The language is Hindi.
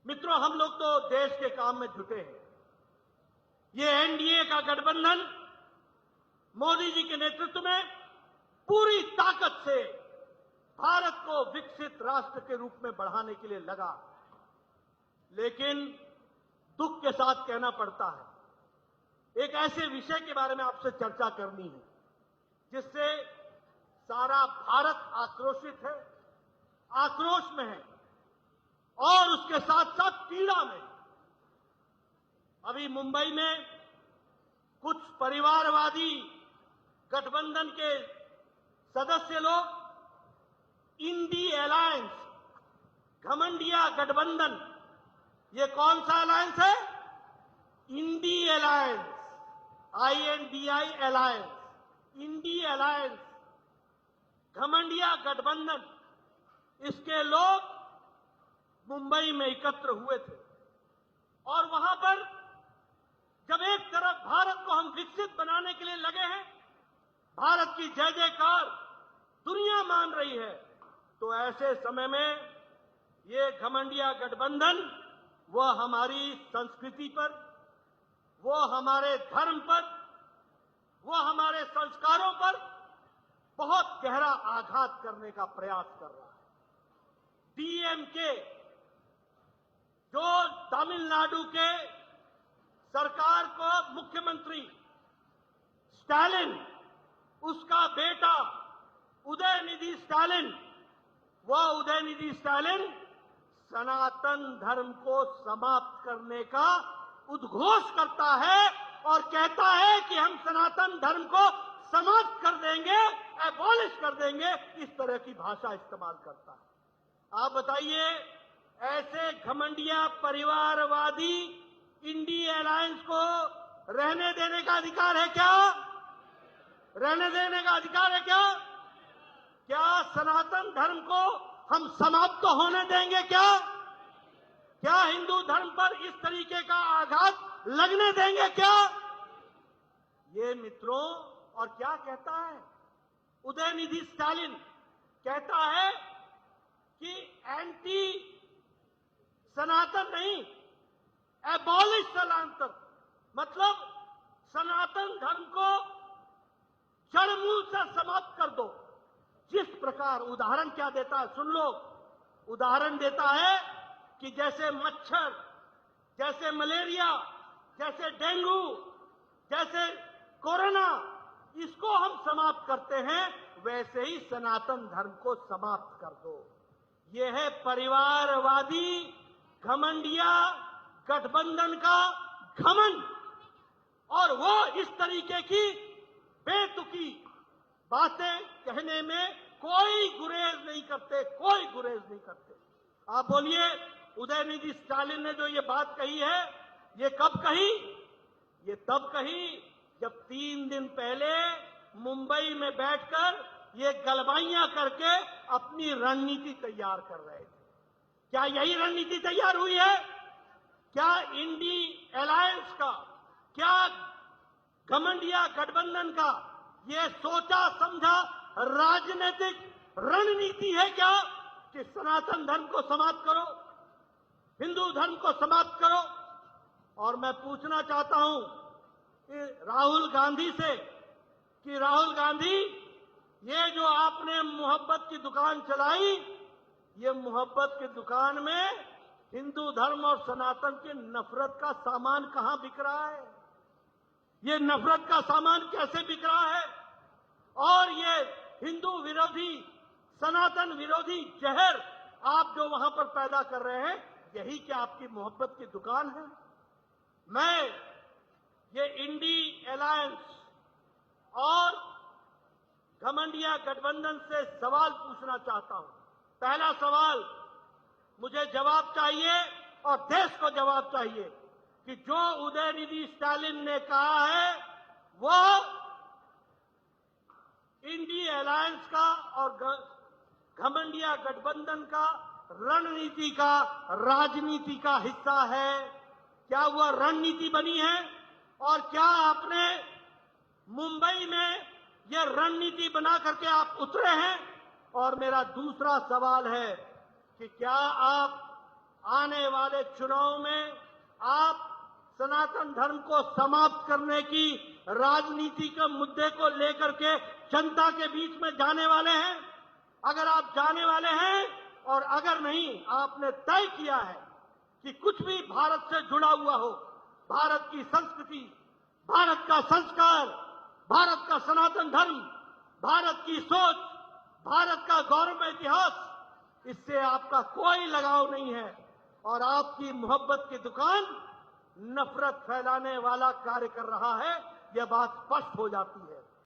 मित्रों, हम लोग तो देश के काम में जुटे हैं। ये एनडीए का गठबंधन मोदी जी के नेतृत्व में पूरी ताकत से भारत को विकसित राष्ट्र के रूप में बढ़ाने के लिए लगा। लेकिन दुख के साथ कहना पड़ता है, एक ऐसे विषय के बारे में आपसे चर्चा करनी है जिससे सारा भारत आक्रोशित है, आक्रोश में है और उसके साथ साथ पीड़ा में। अभी मुंबई में कुछ परिवारवादी गठबंधन के सदस्य लोग इंडी अलायंस, घमंडिया गठबंधन, ये कौन सा अलायंस है? INDI alliance, INDI alliance, INDI alliance, घमंडिया गठबंधन, इसके लोग मुंबई में एकत्र हुए थे और वहां पर जब एक तरफ भारत को हम विकसित बनाने के लिए लगे हैं, भारत की जय जयकार दुनिया मान रही है, तो ऐसे समय में ये घमंडिया गठबंधन वह हमारी संस्कृति पर, वो हमारे धर्म पर, वो हमारे संस्कारों पर बहुत गहरा आघात करने का प्रयास कर रहा है। DMK, जो तमिलनाडु के सरकार को मुख्यमंत्री स्टालिन, उसका बेटा उदयनिधि स्टालिन, वह उदयनिधि स्टालिन सनातन धर्म को समाप्त करने का उद्घोष करता है और कहता है कि हम सनातन धर्म को समाप्त कर देंगे, एबॉलिश कर देंगे, इस तरह की भाषा इस्तेमाल करता है। आप बताइए, ऐसे घमंडिया परिवारवादी इंडी अलायंस को रहने देने का अधिकार है क्या? रहने देने का अधिकार है क्या? क्या सनातन धर्म को हम समाप्त तो होने देंगे क्या? क्या हिंदू धर्म पर इस तरीके का आघात लगने देंगे क्या? ये मित्रों, और क्या कहता है उदयनिधि स्टालिन? कहता है कि एंटी सनातन नहीं, एबॉलिश सनातन, मतलब सनातन धर्म को जड़मूल से समाप्त कर दो। जिस प्रकार उदाहरण क्या देता है सुन लो। उदाहरण देता है कि जैसे मच्छर, जैसे मलेरिया, जैसे डेंगू, जैसे कोरोना, इसको हम समाप्त करते हैं, वैसे ही सनातन धर्म को समाप्त कर दो। यह है परिवारवादी घमंडिया गठबंधन का घमंड, और वो इस तरीके की बेतुकी बातें कहने में कोई गुरेज नहीं करते, कोई गुरेज नहीं करते। आप बोलिए, उदयनिधि स्टालिन ने जो ये बात कही है, ये कब कही? ये तब कही जब 3 दिन पहले मुंबई में बैठकर ये गलबाइयां करके अपनी रणनीति तैयार कर रहे थे। क्या यही रणनीति तैयार हुई है? क्या इंडी अलायंस का, क्या घमंडिया गठबंधन का ये सोचा समझा राजनीतिक रणनीति है क्या कि सनातन धर्म को समाप्त करो, हिंदू धर्म को समाप्त करो? और मैं पूछना चाहता हूं राहुल गांधी से कि राहुल गांधी, ये जो आपने मोहब्बत की दुकान चलाई, ये मोहब्बत की दुकान में हिंदू धर्म और सनातन की नफरत का सामान कहां बिक रहा है? ये नफरत का सामान कैसे बिक रहा है? और ये हिंदू विरोधी, सनातन विरोधी जहर आप जो वहां पर पैदा कर रहे हैं, यही क्या आपकी मोहब्बत की दुकान है? मैं ये इंडी अलायंस और घमंडिया गठबंधन से सवाल पूछना चाहता हूं। पहला सवाल, मुझे जवाब चाहिए और देश को जवाब चाहिए कि जो उदयनिधि स्टालिन ने कहा है वो इंडी अलायंस का और घमंडिया गठबंधन का रणनीति का, राजनीति का हिस्सा है। क्या वह रणनीति बनी है? और क्या आपने मुंबई में यह रणनीति बना करके आप उतरे हैं? और मेरा दूसरा सवाल है कि क्या आप आने वाले चुनाव में आप सनातन धर्म को समाप्त करने की राजनीति के मुद्दे को लेकर के जनता के बीच में जाने वाले हैं? अगर आप जाने वाले हैं और अगर नहीं, आपने तय किया है कि कुछ भी भारत से जुड़ा हुआ हो, भारत की संस्कृति, भारत का संस्कार, भारत का सनातन धर्म, भारत की सोच, भारत का गौरव इतिहास, इससे आपका कोई लगाव नहीं है और आपकी मोहब्बत की दुकान नफरत फैलाने वाला कार्य कर रहा है, यह बात स्पष्ट हो जाती है।